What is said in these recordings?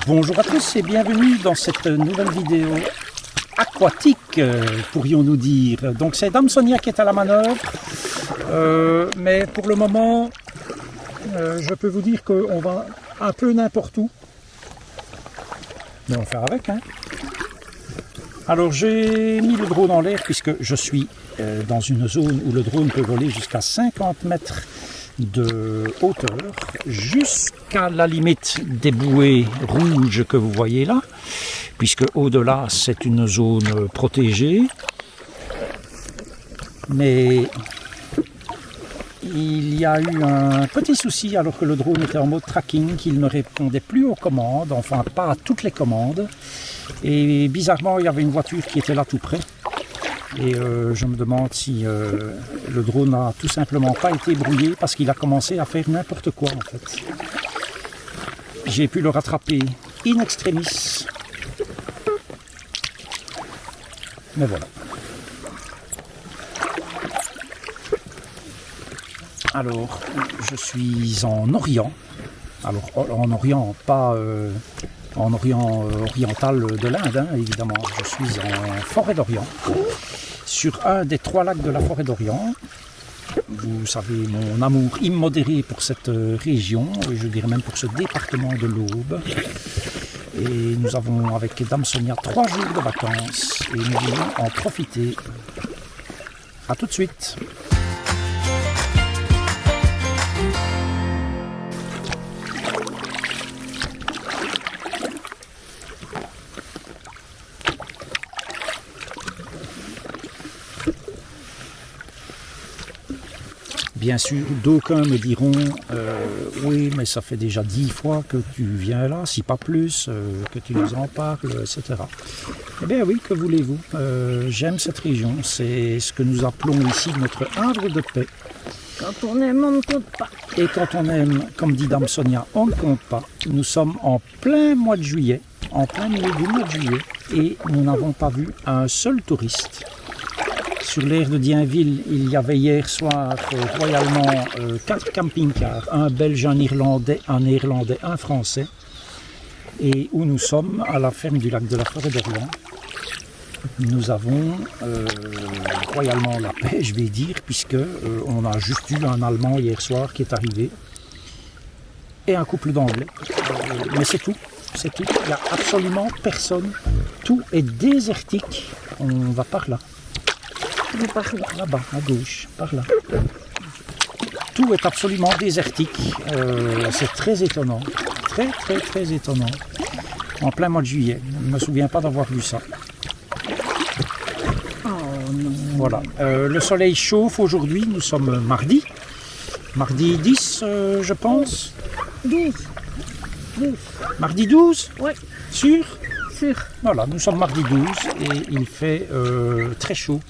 Bonjour à tous et bienvenue dans cette nouvelle vidéo aquatique, pourrions-nous dire. Donc c'est Dame Sonia qui est à la manœuvre, mais pour le moment, je peux vous dire qu'on va un peu n'importe où. Mais on va faire avec, hein. Alors j'ai mis le drone en l'air puisque je suis dans une zone où le drone peut voler jusqu'à 50 mètres de hauteur, jusqu'à la limite des bouées rouges que vous voyez là, puisque au-delà c'est une zone protégée. Mais il y a eu un petit souci alors que le drone était en mode tracking, qu'il ne répondait plus aux commandes, enfin pas à toutes les commandes. Et bizarrement, il y avait une voiture qui était là tout près. Et je me demande si le drone n'a tout simplement pas été brouillé parce qu'il a commencé à faire n'importe quoi en fait. J'ai pu le rattraper in extremis. Mais voilà. Alors, je suis en Orient. Alors, en Orient, pas en Orient oriental de l'Inde, hein, évidemment. Je suis en forêt d'Orient, sur un des 3 lacs de la forêt d'Orient. Vous savez mon amour immodéré pour cette région, et je dirais même pour ce département de l'Aube. Et nous avons avec Dame Sonia 3 jours de vacances, et nous voulons en profiter. A tout de suite. Bien sûr, d'aucuns me diront oui, mais ça fait déjà 10 fois que tu viens là, si pas plus, que tu nous en parles, etc. Eh bien oui, que voulez-vous, j'aime cette région, c'est ce que nous appelons ici notre havre de paix. Quand on aime, on ne compte pas. Et quand on aime, comme dit Dame Sonia, on ne compte pas. Nous sommes en plein mois de juillet, en plein milieu du mois de juillet, et nous n'avons pas vu un seul touriste. Sur l'aire de Dienville, il y avait hier soir royalement 4 camping-cars, un belge, un irlandais, un néerlandais, un français. Et où nous sommes, à la ferme du lac de la forêt d'Orient, nous avons royalement la paix, je vais dire, puisque on a juste eu un Allemand hier soir qui est arrivé et un couple d'Anglais. Mais c'est tout, c'est tout. Il n'y a absolument personne. Tout est désertique. On va par là. Là-bas, à gauche, par là. Tout est absolument désertique. C'est très étonnant. Très, très, très étonnant. En plein mois de juillet. Je ne me souviens pas d'avoir vu ça. Oh non. Voilà. Le soleil chauffe aujourd'hui. Nous sommes mardi. Mardi 10, je pense. 12. Mardi 12 Oui, Sûr? sûr. Voilà, nous sommes mardi 12 et il fait très chaud.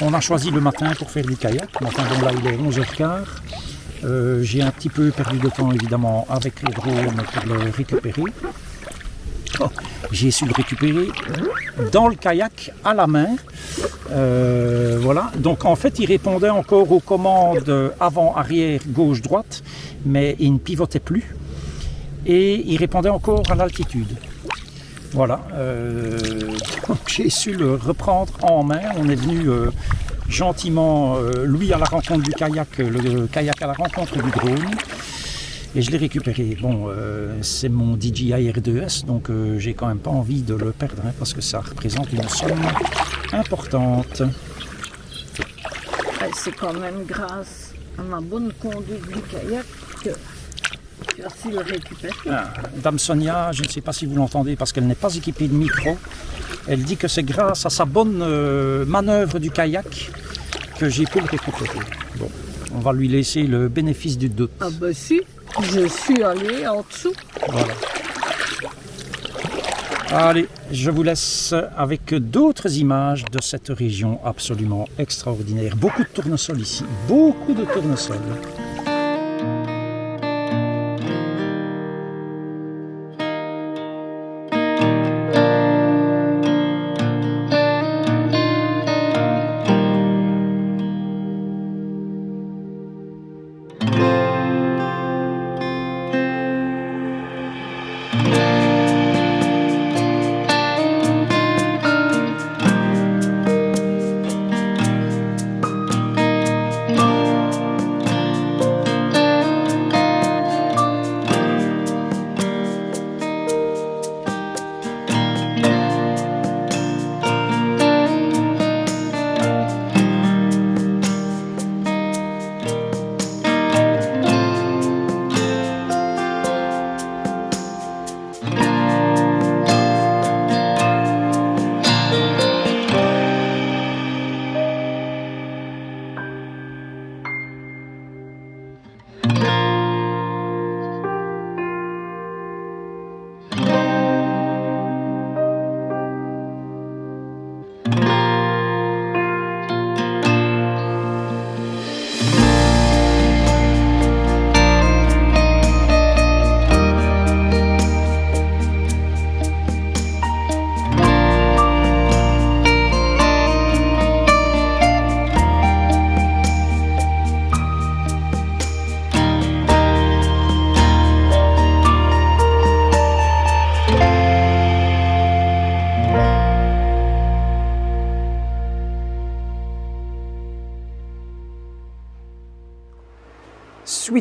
On a choisi le matin pour faire du kayak. Enfin bon, là il est 11h15. J'ai un petit peu perdu de temps évidemment avec le drone pour le récupérer. Oh, j'ai su le récupérer dans le kayak à la main. Voilà. Donc en fait il répondait encore aux commandes avant, arrière, gauche, droite, mais il ne pivotait plus. Et il répondait encore à l'altitude. Voilà, donc j'ai su le reprendre en main. On est venu gentiment, lui à la rencontre du kayak, le kayak à la rencontre du drone. Et je l'ai récupéré. Bon, c'est mon DJI R2S, donc j'ai quand même pas envie de le perdre, hein, parce que ça représente une somme importante. C'est quand même grâce à ma bonne conduite du kayak que tu as su le récupérer. Dame Sonia, je ne sais pas si vous l'entendez parce qu'elle n'est pas équipée de micro. Elle dit que c'est grâce à sa bonne manœuvre du kayak que j'ai pu le récupérer. Bon, on va lui laisser le bénéfice du doute. Ah bah si, je suis allé en dessous. Voilà. Allez, je vous laisse avec d'autres images de cette région absolument extraordinaire. Beaucoup de tournesols ici, beaucoup de tournesols.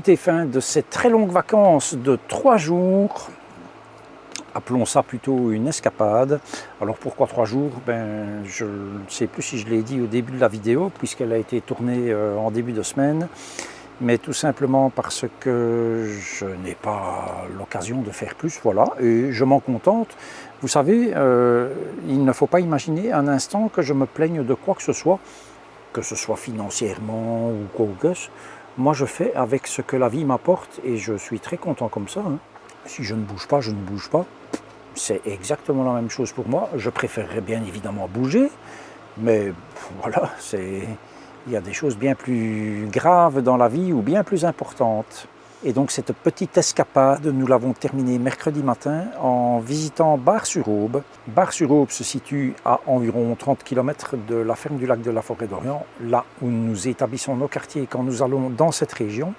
été fin de ces très longues vacances de 3 jours. Appelons ça plutôt une escapade. Alors pourquoi 3 jours? Je ne sais plus si je l'ai dit au début de la vidéo, puisqu'elle a été tournée en début de semaine, mais tout simplement parce que je n'ai pas l'occasion de faire plus, voilà, et je m'en contente. Vous savez, il ne faut pas imaginer un instant que je me plaigne de quoi que ce soit financièrement ou quoi que ce soit. Moi je fais avec ce que la vie m'apporte et je suis très content comme ça. Si je ne bouge pas, je ne bouge pas. C'est exactement la même chose pour moi. Je préférerais bien évidemment bouger, mais voilà, il y a des choses bien plus graves dans la vie ou bien plus importantes. Et donc cette petite escapade, nous l'avons terminée mercredi matin en visitant Bar-sur-Aube. Bar-sur-Aube se situe à environ 30 km de la ferme du lac de la Forêt d'Orient, là où nous établissons nos quartiers quand nous allons dans cette région.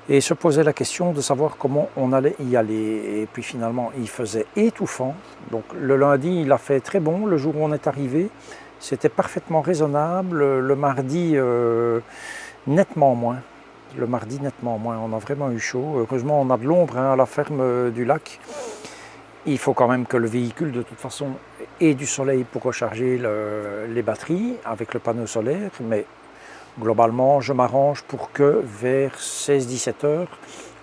Et se posait la question de savoir comment on allait y aller. Et puis finalement, il faisait étouffant. Donc le lundi, il a fait très bon. Le jour où on est arrivé, c'était parfaitement raisonnable. Le mardi, nettement moins. Le mardi, nettement moins. On a vraiment eu chaud. Heureusement, on a de l'ombre à la ferme du lac. Il faut quand même que le véhicule, de toute façon, ait du soleil pour recharger les batteries avec le panneau solaire. Mais globalement, je m'arrange pour que vers 16-17 heures,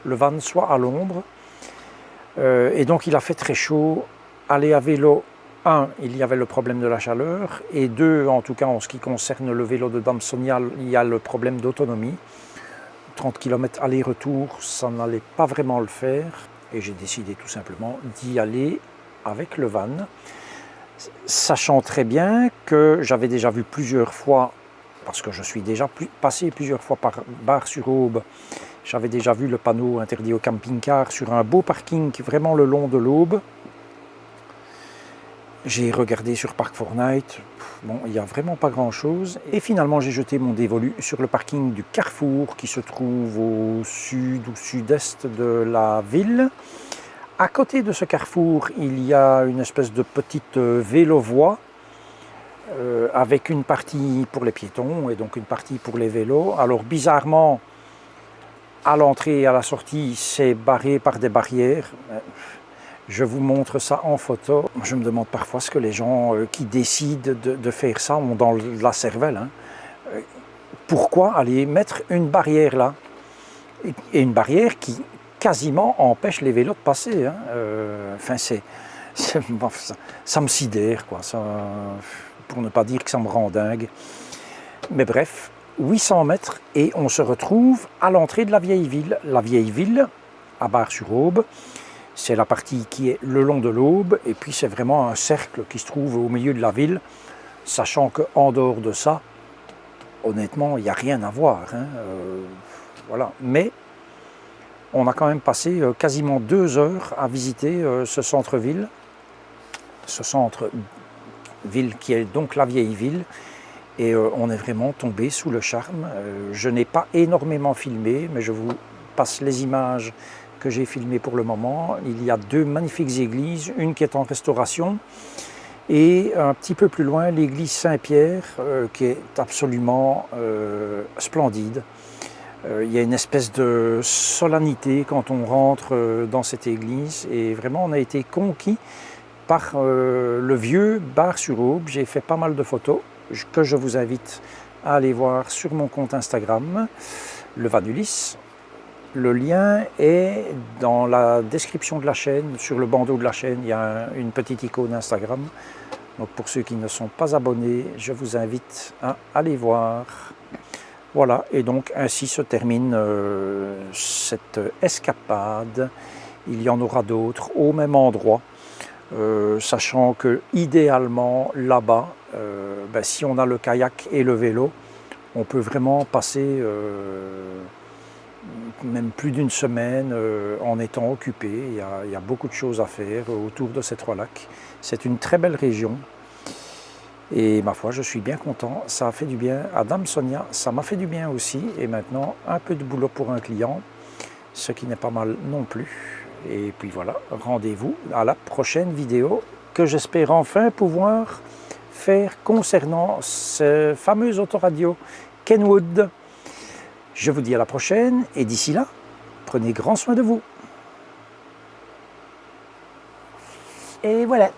le van soit à l'ombre. Et donc, il a fait très chaud. Aller à vélo, 1, il y avait le problème de la chaleur. Et 2, en tout cas, en ce qui concerne le vélo de Dame Sonia, il y a le problème d'autonomie. 30 km aller-retour, ça n'allait pas vraiment le faire. Et j'ai décidé tout simplement d'y aller avec le van. Sachant très bien que j'avais déjà vu plusieurs fois, parce que je suis déjà passé plusieurs fois par Bar-sur-Aube, j'avais déjà vu le panneau interdit au camping-car sur un beau parking vraiment le long de l'Aube. J'ai regardé sur Park4Night, bon, il n'y a vraiment pas grand-chose. Et finalement, j'ai jeté mon dévolu sur le parking du Carrefour qui se trouve au sud ou sud-est de la ville. À côté de ce carrefour, il y a une espèce de petite vélo-voie avec une partie pour les piétons et donc une partie pour les vélos. Alors bizarrement, à l'entrée et à la sortie, c'est barré par des barrières. Je vous montre ça en photo. Je me demande parfois ce que les gens qui décident de faire ça ont dans la cervelle. Pourquoi aller mettre une barrière là? Et une barrière qui quasiment empêche les vélos de passer. Enfin, ça me sidère, quoi. Ça, pour ne pas dire que ça me rend dingue. Mais bref, 800 mètres et on se retrouve à l'entrée de la vieille ville. La vieille ville, à Bar-sur-Aube, c'est la partie qui est le long de l'Aube, et puis c'est vraiment un cercle qui se trouve au milieu de la ville, sachant qu'en dehors de ça, honnêtement, il n'y a rien à voir. Voilà. Mais on a quand même passé quasiment 2 heures à visiter ce centre-ville qui est donc la vieille ville, et on est vraiment tombé sous le charme. Je n'ai pas énormément filmé, mais je vous passe les images que j'ai filmé pour le moment. Il y a 2 magnifiques églises, une qui est en restauration et un petit peu plus loin l'église Saint-Pierre qui est absolument splendide. Il y a une espèce de solennité quand on rentre dans cette église et vraiment on a été conquis par le vieux Bar-sur-Aube. J'ai fait pas mal de photos que je vous invite à aller voir sur mon compte Instagram, le Vanulis. Le lien est dans la description de la chaîne. Sur le bandeau de la chaîne, il y a une petite icône Instagram. Donc pour ceux qui ne sont pas abonnés, je vous invite à aller voir. Voilà, et donc ainsi se termine cette escapade. Il y en aura d'autres au même endroit, sachant que idéalement là-bas, si on a le kayak et le vélo, on peut vraiment passer même plus d'une semaine en étant occupé. Il y a beaucoup de choses à faire autour de ces 3 lacs. C'est une très belle région et ma foi, je suis bien content. Ça a fait du bien à Dame Sonia, ça m'a fait du bien aussi. Et maintenant, un peu de boulot pour un client, ce qui n'est pas mal non plus. Et puis voilà, rendez-vous à la prochaine vidéo que j'espère enfin pouvoir faire concernant ce fameux autoradio Kenwood. Je vous dis à la prochaine et d'ici là, prenez grand soin de vous. Et voilà.